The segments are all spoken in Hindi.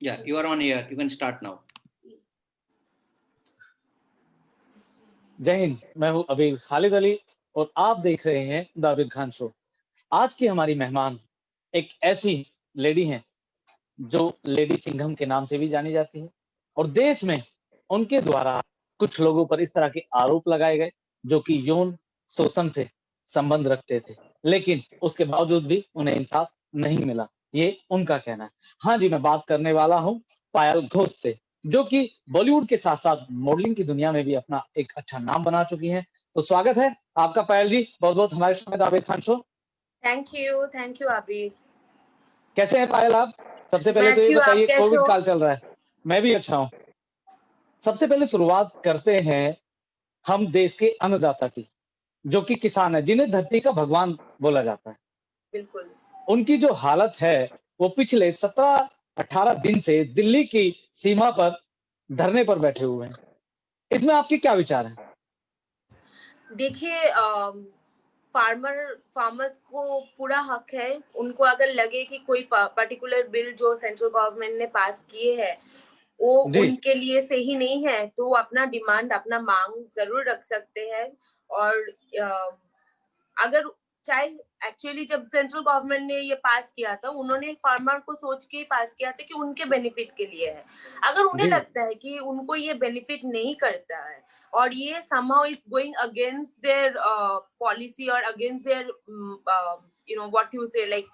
Yeah, you are on air. You can start now. जय हिंद। मैं हूं अबीर खालिद अली और आप देख रहे हैं द अबीर खान शो। आज की हमारी मेहमान एक ऐसी लेडी हैं जो लेडी सिंघम के नाम से भी जानी जाती है और देश में उनके द्वारा कुछ लोगों पर इस तरह के आरोप लगाए गए जो कि यौन शोषण से संबंध रखते थे, लेकिन उसके बावजूद भी उन्हें इंसाफ नहीं मिला। ये उनका कहना है। हाँ जी, मैं बात करने वाला हूँ पायल घोष से, जो कि बॉलीवुड के साथ साथ मॉडलिंग की दुनिया में भी अपना एक अच्छा नाम बना चुकी हैं। तो स्वागत है आपका पायल जी, बहुत बहुत हमारे शो में the Abir Khan show. Thank you Abir. कैसे हैं पायल आप? सबसे पहले तो ये बताइए, कोविड काल चल रहा है। मैं भी अच्छा हूँ। सबसे पहले शुरुआत करते हैं हम देश के अन्नदाता की, जो कि किसान है, जिन्हें धरती का भगवान बोला जाता है। बिल्कुल। उनकी जो हालत है वो पिछले 17-18 दिन से दिल्ली की सीमा पर धरने पर बैठे हुए हैं। इसमें आपके क्या विचार हैं? देखिए, फार्मर्स को पूरा हक है। उनको अगर लगे कि कोई पर्टिकुलर बिल जो सेंट्रल गवर्नमेंट ने पास किए है वो उनके लिए सही नहीं है, तो अपना डिमांड, अपना मांग जरूर रख सकते हैं। और अगर चाहे एक्चुअली जब सेंट्रल गवर्नमेंट ने ये पास किया था, उन्होंने फार्मर को सोच के पास किया था कि उनके बेनिफिट के लिए है। अगर उन्हें लगता है कि उनको ये बेनिफिट नहीं करता है और ये somehow is going against their policy or against their what you say, like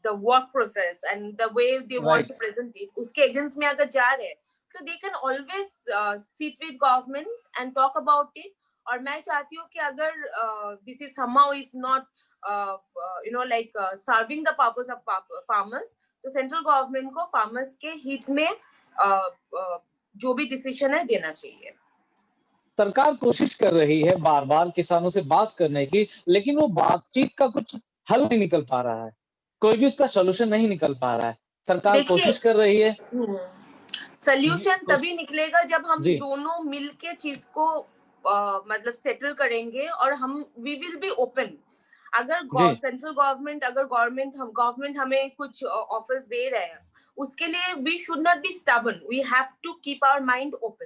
the work process and the way they want to present it, उसके against में अगर जा रहे हैं तो they can always sit with government and talk about it. और मैं चाहती हूँ कि अगर this is somehow is not serving the purpose of farmers, तो सेंट्रल गवर्नमेंट को फार्मर्स के हित में जो भी डिसीजन है देना चाहिए। सरकार कोशिश कर रही है बार बार किसानों से बात करने की, लेकिन वो बातचीत का कुछ हल नहीं निकल पा रहा है, कोई भी उसका सोल्यूशन नहीं निकल पा रहा है। सरकार कोशिश कर रही है। सोल्यूशन तभी निकलेगा जब हम दोनों मिलके चीज को मतलब सेटल करेंगे और हम वी विल बी ओपन। अगर सेंट्रल गवर्नमेंट गवर्नमेंट हमें कुछ ऑफर्स दे रहे हैं, उसके लिए we should not be stubborn, we have to keep our mind open.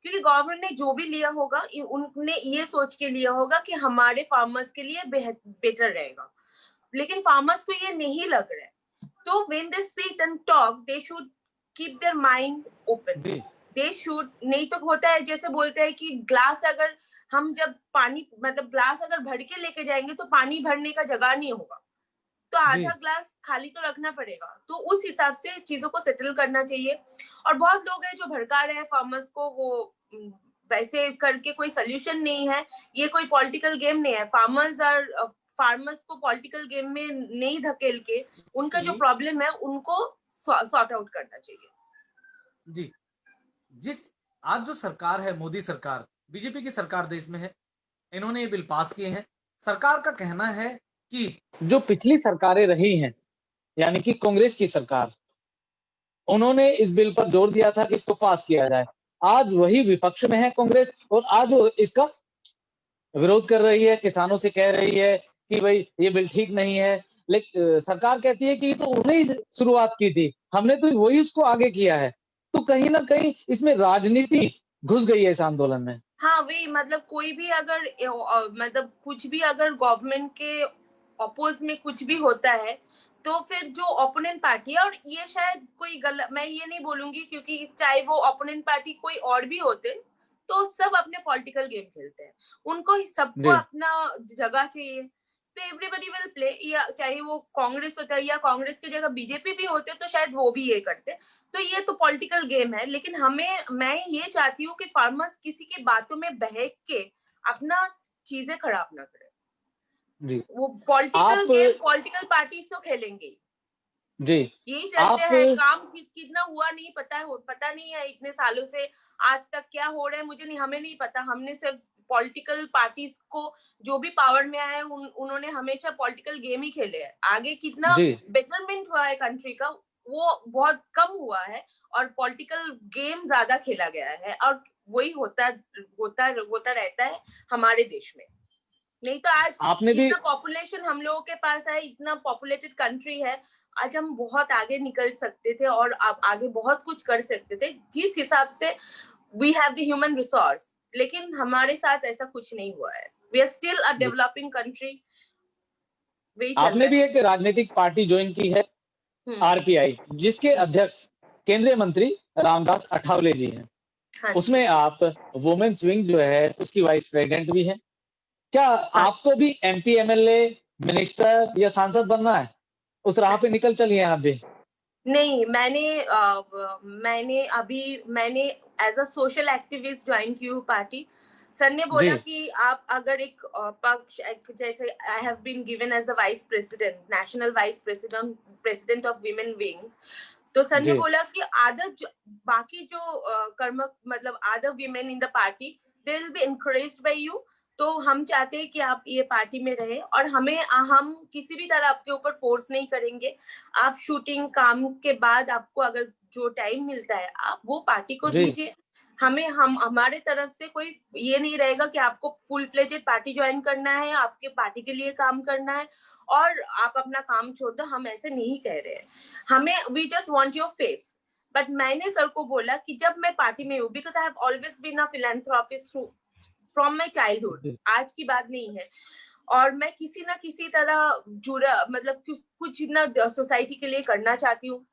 क्योंकि गवर्नमेंट ने जो भी लिया होगा, उन्होंने ये सोच के लिया होगा कि हमारे फार्मर्स के लिए बेटर रहेगा, लेकिन फार्मर्स को ये नहीं लग रहा है। तो when they sit and talk, they should keep their mind open. They should, नहीं तो होता है जैसे बोलते हैं कि ग्लास अगर हम जब पानी मतलब ग्लास अगर भर के लेके जाएंगे तो पानी भरने का जगह नहीं होगा, तो आधा ग्लास खाली तो रखना पड़ेगा। तो उस हिसाब से चीजों को सेटल करना चाहिए। और बहुत लोग हैं जो भड़का रहे हैं फार्मर्स को, वो वैसे करके कोई सोल्यूशन नहीं है। ये कोई पॉलिटिकल गेम नहीं है। फार्मर्स को पॉलिटिकल गेम में नहीं धकेल के उनका जो प्रॉब्लम है उनको सॉर्ट आउट करना चाहिए। जी, आज जो सरकार है, मोदी सरकार, बीजेपी की सरकार देश में है, इन्होंने ये बिल पास किए हैं। सरकार का कहना है कि जो पिछली सरकारें रही हैं, यानी कि कांग्रेस की सरकार, उन्होंने इस बिल पर जोर दिया था कि इसको पास किया जाए। आज वही विपक्ष में है कांग्रेस और आज वो इसका विरोध कर रही है, किसानों से कह रही है कि भाई ये बिल ठीक नहीं है। लेकिन सरकार कहती है कि ये तो उन्होंने शुरुआत की थी, हमने तो वही उसको आगे किया है। तो कहीं ना कहीं इसमें राजनीति घुस गई है इस आंदोलन में। हाँ, वही मतलब कोई भी अगर मतलब कुछ भी अगर गवर्नमेंट के अपोज में कुछ भी होता है तो फिर जो ओपोनेंट पार्टी है, और ये शायद कोई गलत, मैं ये नहीं बोलूंगी क्योंकि चाहे वो ओपोनेंट पार्टी कोई और भी होते तो सब अपने पॉलिटिकल गेम खेलते हैं, उनको सबको अपना जगह चाहिए। तो एवरीबडी विल प्ले, या चाहे वो कांग्रेस होता है या कांग्रेस की जगह बीजेपी भी होते तो शायद वो भी ये करते। तो ये तो पॉलिटिकल गेम है, लेकिन मैं ये चाहती हूँ कि फार्मर्स किसी की बातों में बहक के अपना चीजें खराब ना करे। वो पॉलिटिकल गेम पॉलिटिकल पार्टीज तो खेलेंगे जी। यही चलते हैं। काम कितना हुआ नहीं पता नहीं है इतने सालों से, आज तक क्या हो रहा है मुझे नहीं, हमें नहीं पता। हमने सिर्फ पॉलिटिकल पार्टीज को जो भी पावर में आए उन्होंने हमेशा पॉलिटिकल गेम ही खेले हैं। आगे कितना बेटरमेंट हुआ है कंट्री का वो बहुत कम हुआ है, और पॉलिटिकल गेम ज्यादा खेला गया है, और वही होता रहता है हमारे देश में। नहीं तो आज जितना पॉपुलेशन हम लोगों के पास है, इतना पॉपुलेटेड कंट्री है, आज हम बहुत आगे निकल सकते थे और अब आगे बहुत कुछ कर सकते थे जिस हिसाब से we have the human resource, लेकिन हमारे साथ ऐसा कुछ नहीं हुआ है। We are still a developing country. आपने भी एक राजनीतिक पार्टी ज्वाइन की है, आरपीआई, जिसके अध्यक्ष केंद्रीय मंत्री रामदास अठावले जी हैं। हाँ, उसमें आप वुमेन्स विंग जो है उसकी वाइस प्रेसिडेंट भी हैं। क्या आपको भी एमपी, एमएलए, मिनिस्टर या सांसद बनना है? उस राह पे निकल चलिए आप भी। नहीं, मैंने as a social activist join की हूँ पार्टी। सर ने बोला कि आप अगर एक पक्ष, जैसे I have been given as the vice president, national vice president of women wings, तो सर ने बोला कि बाकी जो कर्म मतलब other women in the party, they will be encouraged by you. तो हम चाहते हैं कि आप ये पार्टी में रहे और हम किसी भी तरह आपके ऊपर फोर्स नहीं करेंगे। आप शूटिंग काम के बाद आपको अगर जो टाइम मिलता है आप वो पार्टी को दीजिए। हमारे तरफ से कोई ये नहीं रहेगा कि आपको फुल फ्लेजेड पार्टी ज्वाइन करना है, आपके पार्टी के लिए काम करना है और आप अपना काम छोड़ दो। हम ऐसे नहीं कह रहे हैं। हमें we just want your face. But मैंने सर को बोला कि जब मैं पार्टी में हूँ, because I have always been a philanthropist from my childhood, आज की बात नहीं है, और मैं किसी ना किसी तरह जुड़ा, मतलब कुछ ना सोसाइटी के लिए करना चाहती हूँ।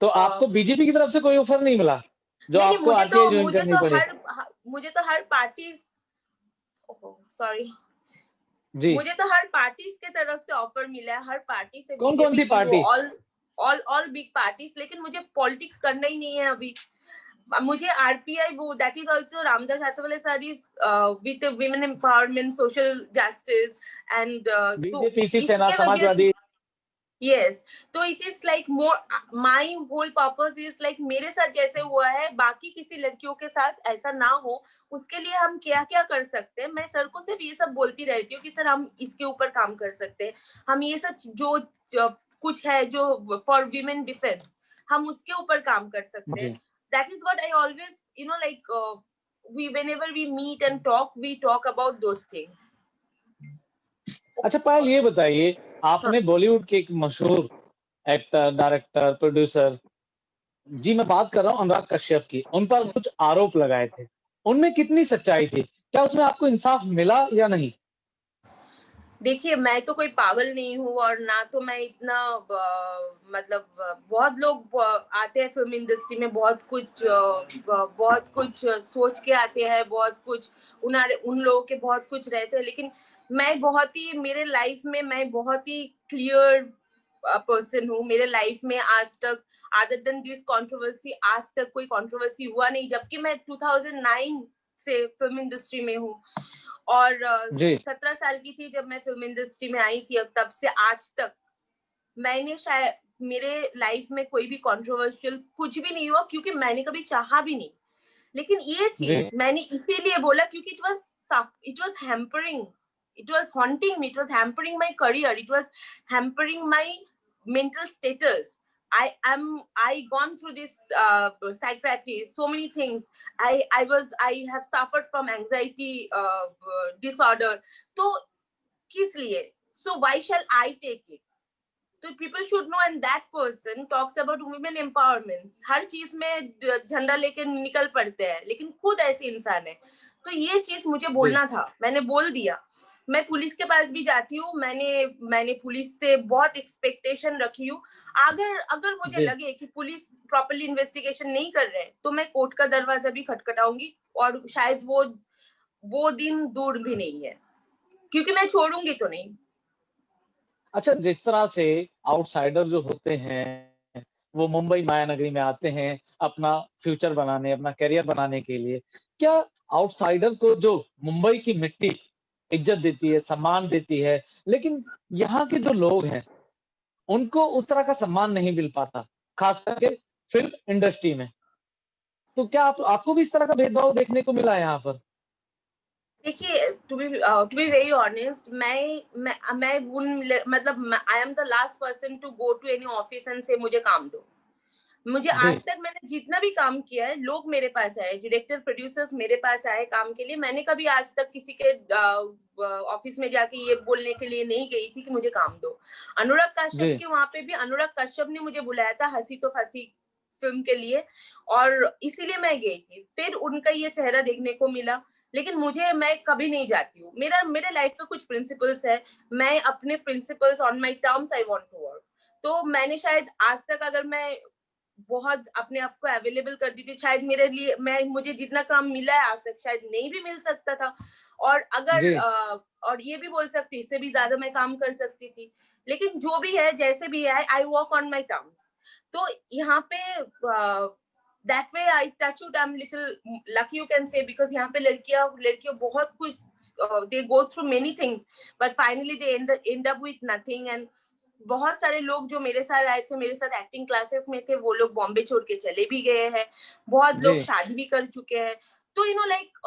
तो आपको बीजेपी की तरफ से कोई ऑफर नहीं मिला जो आपको आरटीआई ज्वाइन करनी पड़ी? मुझे तो हर पार्टी, सॉरी जी, मुझे तो हर पार्टीज के तरफ से ऑफर मिला है, हर पार्टी से। कौन सी पार्टी? ऑल बिग पार्टीज, लेकिन मुझे पॉलिटिक्स करना ही नहीं है अभी। मुझे आरपीआई, वो that is also Ramdas Athawale sir is with women empowerment, social justice and BJP, Shiv Sena, Samajwadi. Yes, तो it is like more, my whole purpose is like मेरे साथ जैसे हुआ है बाकी किसी लड़कियों के साथ ऐसा ना हो, उसके लिए हम क्या क्या कर सकते हैं। मैं सर को सिर्फ ये सब बोलती रहती हूँ कि सर हम इसके ऊपर काम कर सकते हैं, हम ये सब जो कुछ है जो फॉर वीमेन डिफेंस, हम उसके ऊपर काम कर सकते हैं। That is what I always like whenever we meet and talk, we talk about those things. अच्छा पायल, ये बताइए, आपने बॉलीवुड के एक मशहूर एक्टर, डायरेक्टर, प्रोड्यूसर, जी मैं बात कर रहा हूँ अनुराग कश्यप की, उन पर कुछ आरोप लगाए थे, उनमें कितनी सच्चाई थी? क्या उसमें आपको इंसाफ मिला या नहीं? देखिए, मैं तो कोई पागल नहीं हूँ और ना तो मैं इतना मतलब बहुत लोग आते हैं फिल्म इंडस्ट्री में, बहुत कुछ सोच के आते हैं, बहुत कुछ उन लोगों के बहुत कुछ रहते हैं, लेकिन मैं बहुत ही, मेरे लाइफ में मैं बहुत ही क्लियर पर्सन हूँ। मेरे लाइफ में आज तक अदर देन दिस कंट्रोवर्सी आज तक कोई कंट्रोवर्सी हुआ नहीं, जबकि मैं 2009 से फिल्म इंडस्ट्री में हूँ और 17 साल की थी जब मैं फिल्म इंडस्ट्री में आई थी। तब से आज तक मैंने शायद मेरे लाइफ में कोई भी कंट्रोवर्शियल कुछ भी नहीं हुआ, क्योंकि मैंने कभी चाहा भी नहीं। लेकिन ये चीज मैंने इसीलिए बोला क्योंकि it was hampering, it was haunting me, it was hampering my career, it was hampering my mental status. I gone through this psychiatry, so many things. I have suffered from anxiety disorder. तो किस लिए? So why shall I take it? तो people should know, and that person talks about women empowerment. हर चीज में झंडा लेके निकल पड़ते हैं, लेकिन खुद ऐसे इंसान है। तो ये चीज मुझे बोलना था, मैंने बोल दिया। मैं पुलिस के पास भी जाती हूँ, मैंने पुलिस से बहुत एक्सपेक्टेशन रखी हूँ। अगर मुझे लगे कि पुलिस प्रॉपर्ली इन्वेस्टिगेशन नहीं कर रहे, तो मैं कोर्ट का दरवाजा भी खटखटाऊंगी, और शायद वो दिन दूर भी नहीं है, क्योंकि मैं छोड़ूंगी तो नहीं। अच्छा, जिस तरह से आउटसाइडर जो होते हैं वो मुंबई माया नगरी में आते हैं अपना फ्यूचर बनाने, अपना करियर बनाने के लिए, क्या आउटसाइडर को जो मुंबई की मिट्टी इज्जत देती है, सम्मान देती है, लेकिन यहाँ के जो लोग हैं उनको उस तरह का सम्मान नहीं मिल पाता, खास करके फिल्म इंडस्ट्री में? तो क्या आपको भी इस तरह का भेदभाव देखने को मिला है यहाँ पर? देखिए, टू बी वेरी ऑनेस्ट, मतलब I am the last person to go to any office and से मुझे काम दो। मुझे आज तक मैंने जितना भी काम किया है, लोग मेरे पास आए, डायरेक्टर प्रोड्यूसर्स मेरे पास आए काम के लिए। मैंने कभी आज तक किसी के ऑफिस में जाके ये बोलने के लिए नहीं गई थी कि मुझे काम दो। अनुराग कश्यप के वहां पे भी अनुराग कश्यप ने मुझे बुलाया था हंसी तो फंसी फिल्म के लिए, और इसीलिए मैं गई थी। फिर उनका ये चेहरा देखने को मिला, लेकिन मैं कभी नहीं जाती हूँ। मेरे लाइफ का कुछ प्रिंसिपल्स है, मैं अपने principles on my terms I want to work. तो मैंने शायद आज तक अगर मैं बहुत अपने आप को अवेलेबल कर दी थी, शायद मेरे लिए मुझे जितना काम मिला है आज तक शायद नहीं भी मिल सकता था, और अगर और ये भी बोल सकती इससे भी ज्यादा मैं काम कर सकती थी। लेकिन जो भी है जैसे भी है, I work on my terms. तो यहाँ पे that way I touch it, I'm little lucky you can say, because यहाँ पे लड़कियां बहुत कुछ they go through many things but finally they end up with nothing। and बहुत सारे लोग जो मेरे साथ आए थे, मेरे साथ एक्टिंग क्लासेस में थे, वो लोग बॉम्बे छोड़ के चले भी गए हैं, बहुत लोग शादी भी कर चुके हैं। तो यू नो लाइक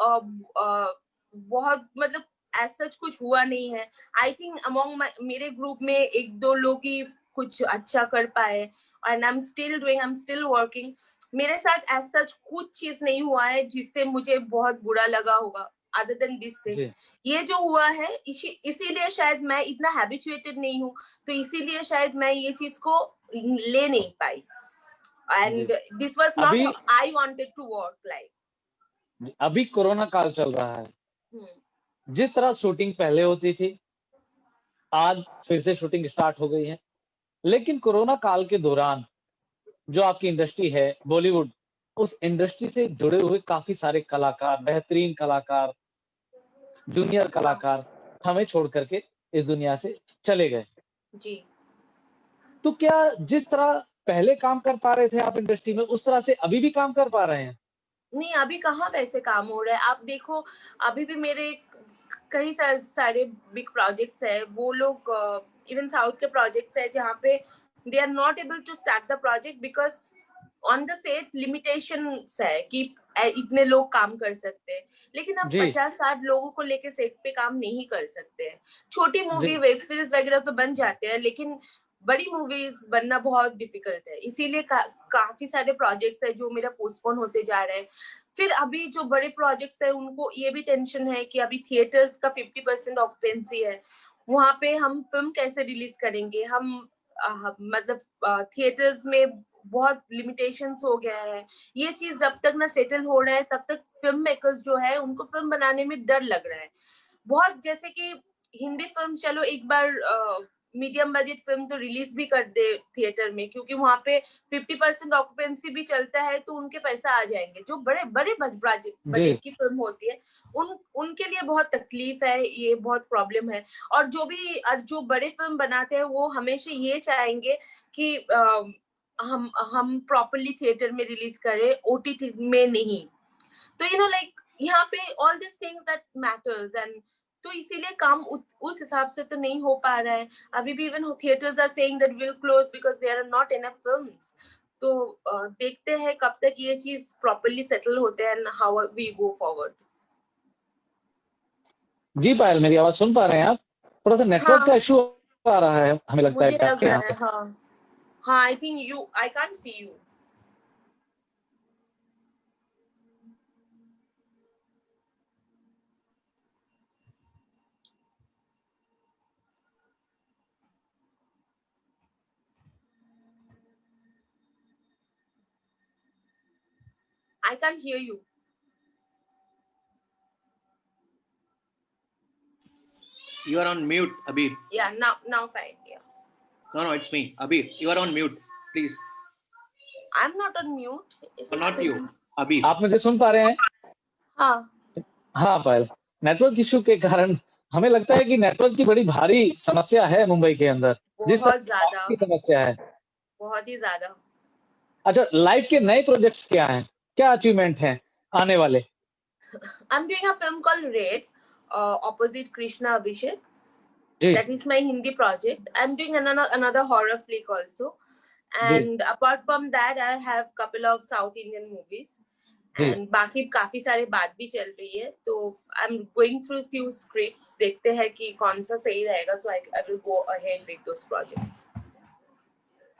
बहुत मतलब एज सच कुछ हुआ नहीं है। आई थिंक अमॉन्ग मेरे ग्रुप में एक दो लोग ही कुछ अच्छा कर पाए, and I am still working. मेरे साथ एज सच कुछ चीज नहीं हुआ है जिससे मुझे बहुत बुरा लगा होगा, अदर देन दिस थिंग। ये जो हुआ है इसीलिए शायद मैं इतना हैबिचुएटेड नहीं हूँ, तो इसीलिए शायद मैं ये चीज को ले नहीं पाई। And this was not I wanted to work like. अभी कोरोना काल चल रहा है, जिस तरह शूटिंग पहले होती थी आज फिर से शूटिंग स्टार्ट हो गई है, लेकिन कोरोना काल के दौरान जो आपकी इंडस्ट्री है बॉलीवुड, उस इंडस्ट्री से जुड़े हुए काफी सारे कलाकार, बेहतरीन कलाकार, जूनियर कलाकार हमें छोड़ करके इस दुनिया से चले गए जी। तो क्या जिस तरह पहले काम कर पा रहे थे आप इंडस्ट्री में, उस तरह से अभी भी काम कर पा रहे हैं? नहीं, अभी कहाँ वैसे काम हो रहा है। आप देखो अभी भी मेरे कई सारे बिग प्रोजेक्ट्स है, वो लोग इवन साउथ के प्रोजेक्ट्स है जहाँ पे they are not able to start the project because on the set limitations है कि इतने लोग काम कर सकते हैं। लेकिन अब 50-60 लोगों को लेके सेट पे काम नहीं कर सकते हैं। छोटी मूवी वेब सीरीज वगैरह तो बन जाते हैं, लेकिन बड़ी मूवीज बनना बहुत डिफिकल्ट है। इसीलिए काफी सारे प्रोजेक्ट्स है जो मेरा पोस्टपोन होते जा रहे हैं। फिर अभी जो बड़े प्रोजेक्ट्स है उनको ये भी टेंशन है कि अभी थिएटर्स का 50% ऑक्यूपेंसी है, वहां पे हम फिल्म कैसे रिलीज करेंगे। हम मतलब थिएटर्स में बहुत लिमिटेशंस हो गया है। ये चीज जब तक ना सेटल हो रहा है तब तक फिल्म मेकर्स जो है उनको फिल्म बनाने में डर लग रहा है बहुत। जैसे कि हिंदी फिल्म चलो एक बार मीडियम बजट फिल्म तो रिलीज भी कर दे थिएटर में, क्योंकि वहां पे 50% ऑक्यूपेंसी भी चलता है तो उनके पैसा आ जाएंगे। जो बड़े बड़े बजट की फिल्म होती है उनके लिए बहुत तकलीफ है, ये बहुत प्रॉब्लम है। और जो बड़े फिल्म बनाते हैं वो हमेशा ये चाहेंगे कि हम प्रॉपर्ली थिएटर में रिलीज करें, ओटीटी में नहीं। तो यू नो लाइक यहाँ पे all this things that matters, and तो इसीलिए काम उस हिसाब से तो नहीं हो पा रहा है। अभी भी even theatres are saying that will close because there are not enough films. तो देखते हैं कब तक ये चीज प्रॉपर्ली सेटल होते हैं and how we go forward. जी पायल, मेरी आवाज सुन पा रहे हैं आप? थोड़ा सा नेटवर्क का इशू आ रहा है हमें लगता है आपके यहाँ से। हाँ, I think I can't see you. I can't hear you. You are on mute, Abir. Yeah, now fine. Yeah. No, it's me, Abir. You are on mute, please. I'm not on mute. Not you, Abir. आप मुझे सुन पा रहे हैं? हाँ पायल, नेटवर्क इशू के कारण हमें लगता है कि नेटवर्क की बड़ी भारी समस्या है मुंबई के अंदर। बहुत ज्यादा समस्या है, बहुत ही ज्यादा। अच्छा, लाइव के नए प्रोजेक्ट्स क्या हैं? क्या अचीवमेंट हैं आने वाले? I'm doing a film called Red, opposite Krishna Abhishek. That is my Hindi project. I'm doing another horror flick also. And apart from that, I have couple of South Indian movies. And बाकी काफी सारे बात भी चल रही है, तो I'm going through few scripts, देखते हैं कि कौन सा सही रहेगा, so I will go ahead with those projects.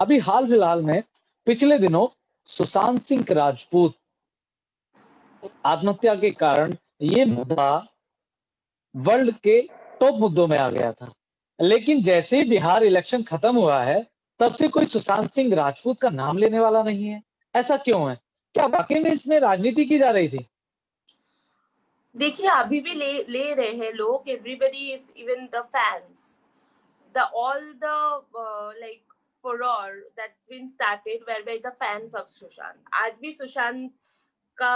अभी हाल फिलहाल में पिछले दिनों सुशांत सिंह राजपूत आत्महत्या के कारण ये मुद्दा वर्ल्ड के टॉप मुद्दों में आ गया था। लेकिन जैसे ही बिहार इलेक्शन खत्म हुआ है, तब से कोई सुशांत सिंह राजपूत का नाम लेने वाला नहीं है। ऐसा क्यों है? क्या वाकई में इसमें राजनीति की जा रही थी? देखिए अभी भी ले रहे हैं लोग. Everybody is even the fans, the all the like furor that's been started where by the fans of Sushant. आज भी सुशांत का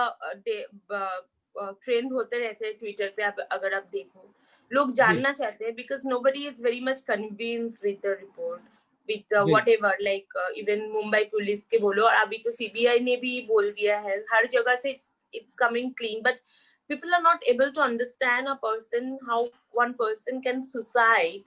ट्रेंड होते रहते हैं ट्विटर पे. आप अगर आप देखो, लोग जानना चाहते हैं because nobody is very much convinced with the report, with whatever like even Mumbai police के बोलो, और अभी तो सीबीआई ने भी बोल दिया है, हर जगह से it's coming clean, but people are not able to understand a person, how one person can suicide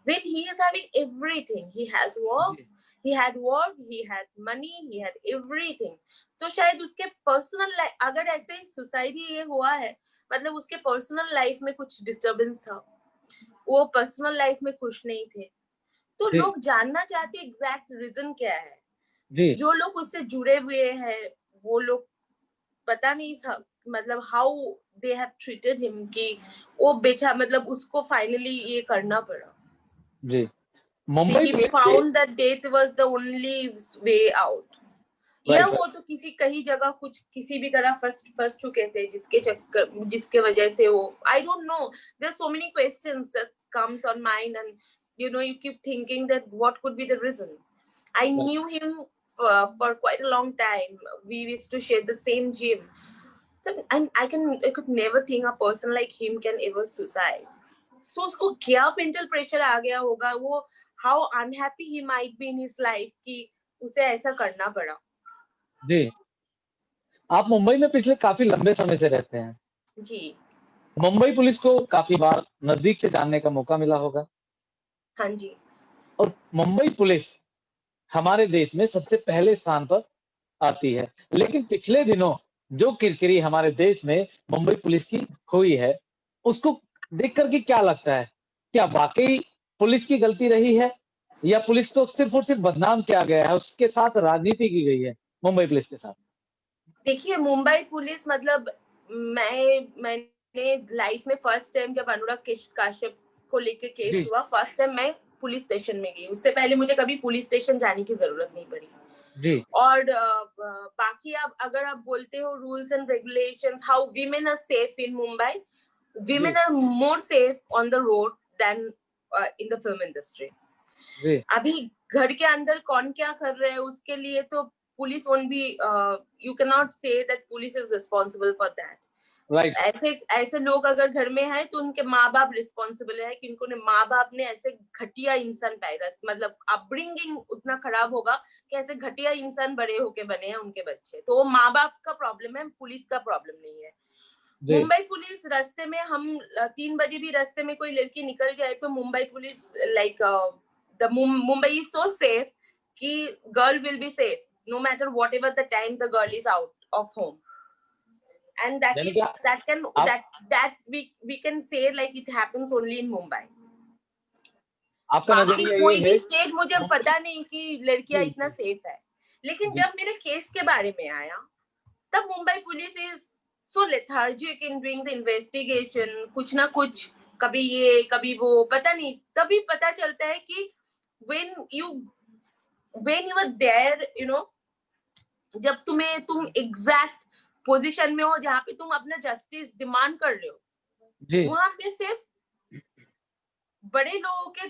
when he is having everything. He has work, he had work, he had money, he had everything. तो शायद उसके पर्सनल लाइफ, अगर ऐसे सुसाइड ही ये हुआ है, मतलब उसके पर्सनल लाइफ में कुछ डिस्टरबेंस था, वो पर्सनल लाइफ में खुश नहीं थे. तो लोग जानना चाहते एग्जैक्ट रीजन क्या है. जो लोग उससे जुड़े हुए हैं वो लोग पता नहीं मतलब how they have treated him कि वो बेचा, मतलब उसको फाइनली ये करना पड़ा. जी, Mumbai police found that death was the only way out. या वो तो कहीं जगह कुछ किसी भी तरह फंस चुके थे जिसके वजह से वो, I don't know, there so many questions that comes on mind and you know you keep thinking that what could be the reason. I knew him for quite a long time. We used to share the same gym, so I could never think a person like him can ever suicide. So उसको क्या mental pressure आ गया होगा, वो how unhappy he might be in his life कि उसे ऐसा करना पड़ा. जी, आप मुंबई में पिछले काफी लंबे समय से रहते हैं जी. मुंबई पुलिस को काफी बार नजदीक से जानने का मौका मिला होगा. हाँ जी. और मुंबई पुलिस हमारे देश में सबसे पहले स्थान पर आती है, लेकिन पिछले दिनों जो किरकिरी हमारे देश में मुंबई पुलिस की हुई है, उसको देख करके क्या लगता है? क्या वाकई पुलिस की गलती रही है या पुलिस को सिर्फ और सिर्फ बदनाम किया गया है, उसके साथ राजनीति की गई है मुंबई पुलिस के साथ? देखिए मुंबई पुलिस, मतलब मैंने लाइफ में फर्स्ट टाइम जब अनुराग कश्यप को लेके केस हुआ, फर्स्ट टाइम मैं पुलिस स्टेशन में गई. उससे पहले मुझे कभी पुलिस स्टेशन जाने की जरूरत नहीं पड़ी. जी. और बाकी अगर आप बोलते हो rules and regulations, how women are safe in Mumbai, women are more safe on the road than in the film industry. अभी घर के अंदर कौन क्या कर रहे हैं उसके लिए तो police only, you can not say that police is responsible for that. Right. ऐसे लोग अगर घर में हैं तो उनके माँ बाप रिस्पॉन्सिबल है कि उनको माँ बाप ने ऐसे घटिया इंसान पैदा, मतलब अपब्रिंगिंग उतना खराब होगा कि ऐसे घटिया इंसान बड़े होके बने हैं उनके बच्चे. तो वो माँ बाप का प्रॉब्लम है, पुलिस का प्रॉब्लम नहीं है. मुंबई पुलिस रास्ते में, हम 3 बजे भी रास्ते में कोई लड़की निकल जाए तो Mumbai police like the Mumbai is so safe कि girl will be safe no matter whatever the time the girl is out of home. And that we can say like it happens only in Mumbai. आपका नजरिया ये कोई भी स्टेट मुझे पता नहीं कि लड़कियां इतना सेफ है. लेकिन जब मेरे केस के बारे में आया तब Mumbai police is so lethargic in doing the investigation. कुछ ना कुछ, कभी ये कभी वो, पता नहीं. तभी पता चलता है कि when you are there, you know, जब तुम एग्जैक्ट पोजीशन में हो जहाँ पे तुम अपना जस्टिस डिमांड कर रहे हो, वहां पे सिर्फ बड़े लोगों के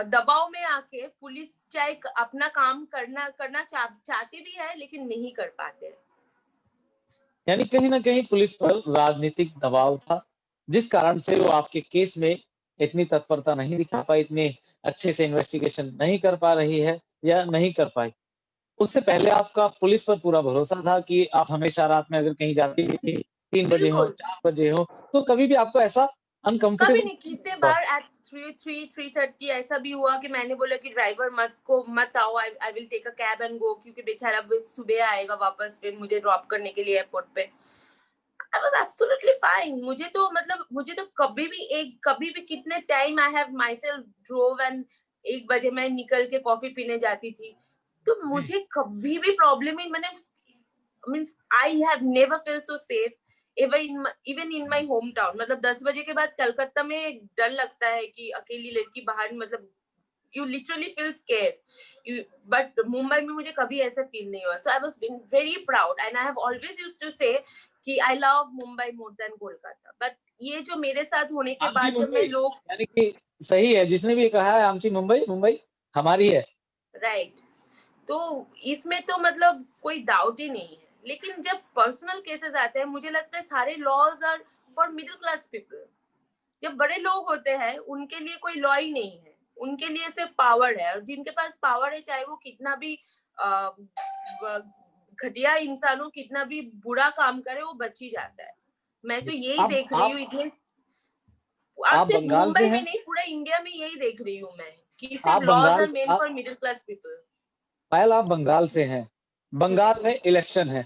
दबाव में आके पुलिस चाहे अपना काम करना चाहते भी है लेकिन नहीं कर पाते. यानी कहीं ना कहीं पुलिस पर राजनीतिक दबाव था, जिस कारण से वो आपके केस में इतनी तत्परता नहीं दिखा पाई, इतने अच्छे से इन्वेस्टिगेशन नहीं कर पा रही है या नहीं कर पाई. उससे पहले आपका पुलिस पर पूरा भरोसा था कि आप हमेशा रात में अगर कहीं जाती थी, 3 बजे हो, 4 बजे हो, तो कभी भी आपको ऐसा अनकंफर्टेबल? कभी नहीं. कितने बार एट 3:30 ऐसा भी हुआ कि मैंने बोला कि ड्राइवर मत आओ, I will take a cab and go, क्योंकि बेचारा सुबह आएगा वापस, फिर मुझे ड्रॉप करने के लिए एयरपोर्ट पे. I was absolutely fine. मुझे तो कभी भी कितने time I have myself drove and 1 बजे मैं निकल के कॉफी पीने जाती थी. तो मुझे कभी भी प्रॉब्लम ही मैंने means I have never feel so safe even in my home town. मतलब 10 बजे के बाद कलकत्ता में डर लगता है कि अकेली लड़की बाहर, मतलब you literally feel scared but Mumbai में मुझे कभी ऐसा फील नहीं हुआ। So I was been very proud and I have always used to say कि I love Mumbai more than Kolkata, but ये जो मेरे साथ होने के बाद जब मैं लोग, यानी कि सही है, जिसने भी कहा है आमची मुंबई मुंबई हमारी है, राइट। तो इसमें तो मतलब कोई डाउट ही नहीं है। लेकिन जब पर्सनल केसेस आते हैं, मुझे लगता है सारे laws are for middle class people. जब बड़े लोग होते हैं उनके लिए कोई लॉ ही नहीं है, उनके लिए सिर्फ पावर है, और जिनके पास पावर है चाहे वो कितना भी घटिया इंसान हो, कितना भी बुरा काम करे, वो बच ही जाता है। मैं तो यही देख रही हूँ इतने, आप सिर्फ मुंबई में नहीं पूरा इंडिया में यही देख रही हूँ मैं कि सिर्फ laws are meant for middle class people. Payal आप बंगाल से हैं, बंगाल में इलेक्शन है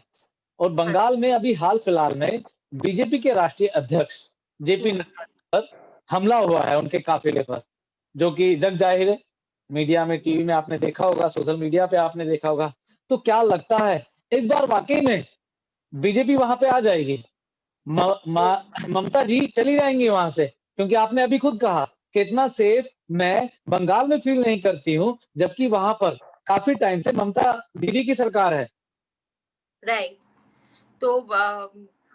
और बंगाल में अभी हाल फिलहाल में बीजेपी के राष्ट्रीय अध्यक्ष जेपी नड्डा पर हमला हुआ है, उनके काफिले पर, जो कि जग जाहिर है, मीडिया में, टीवी में आपने देखा होगा, सोशल मीडिया पे आपने देखा होगा। तो क्या लगता है इस बार वाकई में बीजेपी वहां पे आ जाएगी? ममता जी चली जाएंगी वहां से? क्योंकि आपने अभी खुद कहा कि इतना सेफ मैं बंगाल में फील नहीं करती हूँ, जबकि वहां पर काफी टाइम से ममता दीदी की सरकार है। राइट। तो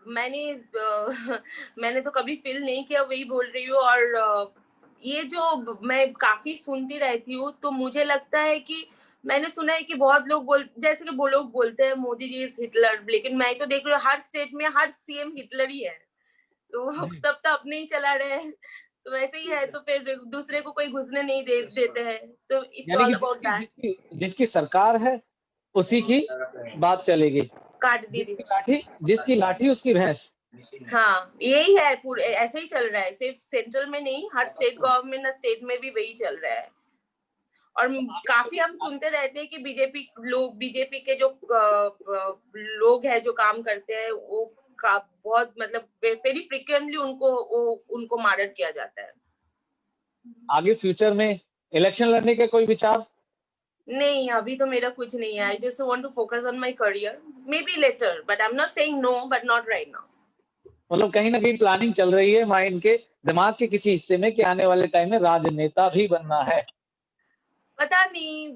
मैंने तो कभी फील नहीं किया, वही बोल रही हूँ। और ये जो मैं काफी सुनती रहती हूँ, तो मुझे लगता है कि मैंने सुना है कि बहुत लोग जैसे कि वो लोग बोलते हैं मोदी जी इज हिटलर, लेकिन मैं तो देख रही हूँ हर स्टेट में हर सीएम हिटलर ही है। तो सब तो अपने ही चला रहे हैं, तो वैसे ही है, तो फिर दूसरे को कोई घुसने नहीं देते हैं। तो इट्स ऑल अबाउट दैट। जिसकी सरकार है उसी की बात चलेगी, काट दी जिसकी लाठी उसकी भैंस। हाँ, यही है, पूरे ऐसे ही चल रहा है, सिर्फ सेंट्रल में नहीं, हर स्टेट गवर्नमेंट स्टेट में भी वही चल रहा है। और काफी हम सुनते रहते हैं कि बीजेपी के जो लोग हैं जो काम करते हैं, वो बहुत मतलब वेरी फ्रिक्वेंटली उनको मर्डर किया जाता है। आगे फ्यूचर में इलेक्शन लड़ने के कोई विचार? नहीं, अभी तो मेरा कुछ नहीं है। I just want to focus on my career, maybe later, but I am not saying no, but not right now. मतलब कहीं ना कहीं प्लानिंग चल रही है माइंड के, दिमाग के किसी हिस्से में कि आने वाले टाइम में राजनेता भी बनना है। पता नहीं,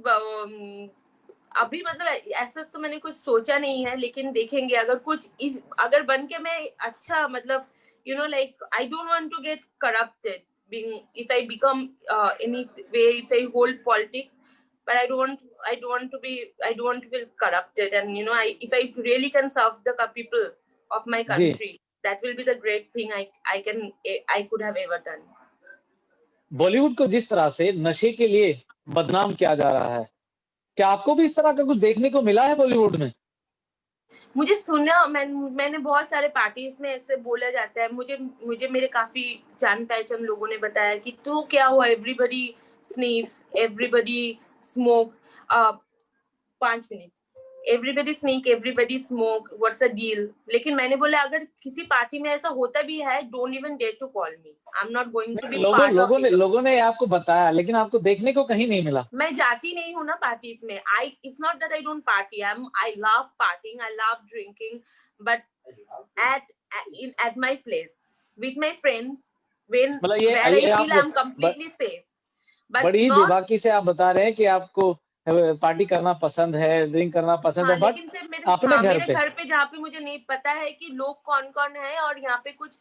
अभी मतलब ऐसा तो मैंने कुछ सोचा नहीं है, लेकिन देखेंगे। अगर बन के मैं अच्छा, मतलब you know like I don't want to get corrupted if I become any way, if I hold politics, but I don't want to feel corrupted, and if I really can serve the people of my country, that will be the great thing I could have ever done. Bollywood को जिस तरह से नशे के लिए बदनाम किया जा रहा है, क्या आपको भी इस तरह का कुछ देखने को मिला है बॉलीवुड में? मुझे सुना, मैंने बहुत सारे पार्टीज में ऐसे बोला जाता है, मुझे मेरे काफी जान पहचान लोगों ने बताया कि तो क्या हुआ, everybody sniff, everybody smoke, 5 minute, everybody sneak, everybody smoke, what's a deal. लेकिन मैंने बोला अगर किसी पार्टी में ऐसा होता भी है, don't even dare to call me, I am not going to be part of it. लोगों ने आपको बताया, लेकिन आपको देखने को कहीं नहीं मिला। मैं जाती नहीं हूँ ना पार्टीज में। It's not that I don't party, I love partying, I love drinking, but at my place with my friends, where I feel I'm completely safe. बड़ी बेबाकी से आप बता रहे हैं कि आपको पार्टी करना पसंद है, ड्रिंक करना पसंद है, बट अपने घर पे जहाँ पे मुझे नहीं पता है कि लोग कौन कौन है, और यहाँ पे कुछ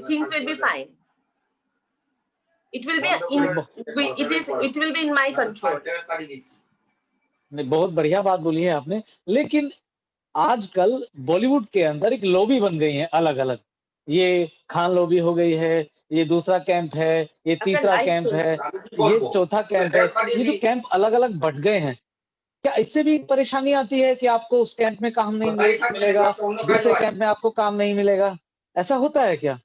things will be fine. It will be in my control. बहुत बढ़िया बात बोली है आपने। लेकिन आजकल बॉलीवुड के अंदर एक लॉबी बन गई है अलग अलग, ये खान लॉबी हो गई है, ये दूसरा कैंप है, ये तीसरा कैंप है, ये चौथा कैंप है। ये जो कैंप अलग अलग बट गए हैं, क्या इससे भी परेशानी आती है कि आपको उस कैंप में काम नहीं मिलेगा, दूसरे कैंप में आपको काम नहीं मिलेगा? ऐसा होता है क्या?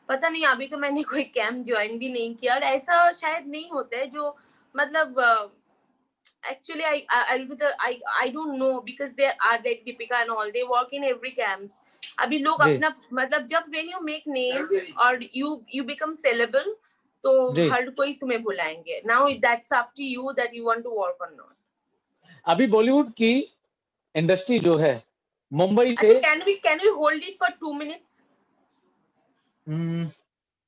पता नहीं, अभी तो मैंने कोई कैंप ज्वाइन भी नहीं किया, और ऐसा शायद नहीं होता है जो मतलब actually I don't know, because there are like Deepika and all, they work in every camps. अभी लोग अपना मतलब जब when you make name or you become sellable, तो जी। हर कोई तुम्हें बुलाएंगे. Now that's up to you that you want to work और नॉट. अभी बॉलीवुड की इंडस्ट्री जो है मुंबई से, अच्छा, can we hold it for 2 minutes?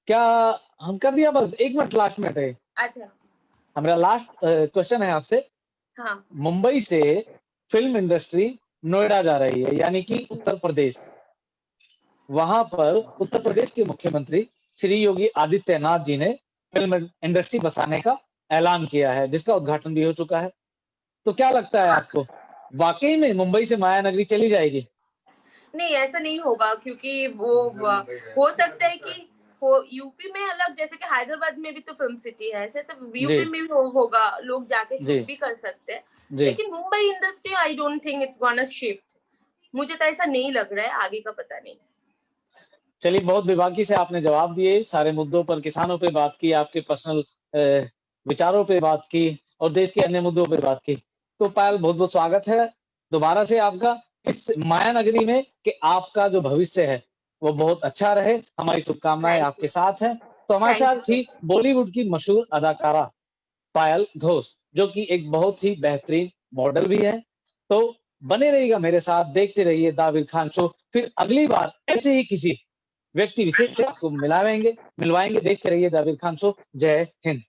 क्या हम कर दिया? बस 1 मिनट, लास्ट मिनट है. अच्छा. हमारा लास्ट क्वेश्चन है आपसे. हाँ. मुंबई से फिल्म इंडस्ट्री नोएडा जा रही है, यानी कि उत्तर प्रदेश. वहां पर उत्तर प्रदेश के मुख्यमंत्री श्री योगी आदित्यनाथ जी ने फिल्म इंडस्ट्री बसाने का ऐलान किया है, जिसका उद्घाटन भी हो चुका है. तो क्या लगता है आपको, वाकई में मुंबई से माया नगरी चली जाएगी? नहीं, ऐसा नहीं होगा, क्योंकि वो हो सकता है कि हो यूपी में अलग, जैसे कि हैदराबाद में भी तो फिल्म सिटी है, ऐसे तो यूपी में भी होगा, लोग जाके शूट भी कर सकते हैं. लेकिन Mumbai industry I don't think it's gonna shift. मुझे तो ऐसा नहीं लग रहा है, आगे का पता नहीं. चलिए, बहुत बेबाकी से आपने जवाब दिए, सारे मुद्दों पर, किसानों पे बात की, आपके पर्सनल विचारों पे बात की और देश के अन्य मुद्दों पे बात की. तो पायल, बहुत बहुत स्वागत है दोबारा से आपका इस माया नगरी में, कि आपका जो भविष्य है वो बहुत अच्छा रहे. हमारी शुभकामनाएं आपके साथ हैं. तो हमारे साथ थी बॉलीवुड की मशहूर अदाकारा पायल घोष, जो कि एक बहुत ही बेहतरीन मॉडल भी है. तो बने रहिएगा मेरे साथ, देखते रहिए दाविर खान शो. फिर अगली बार ऐसे ही किसी व्यक्ति विशेष से आपको मिलवाएंगे. देखते रहिए दाविर खान शो. जय हिंद.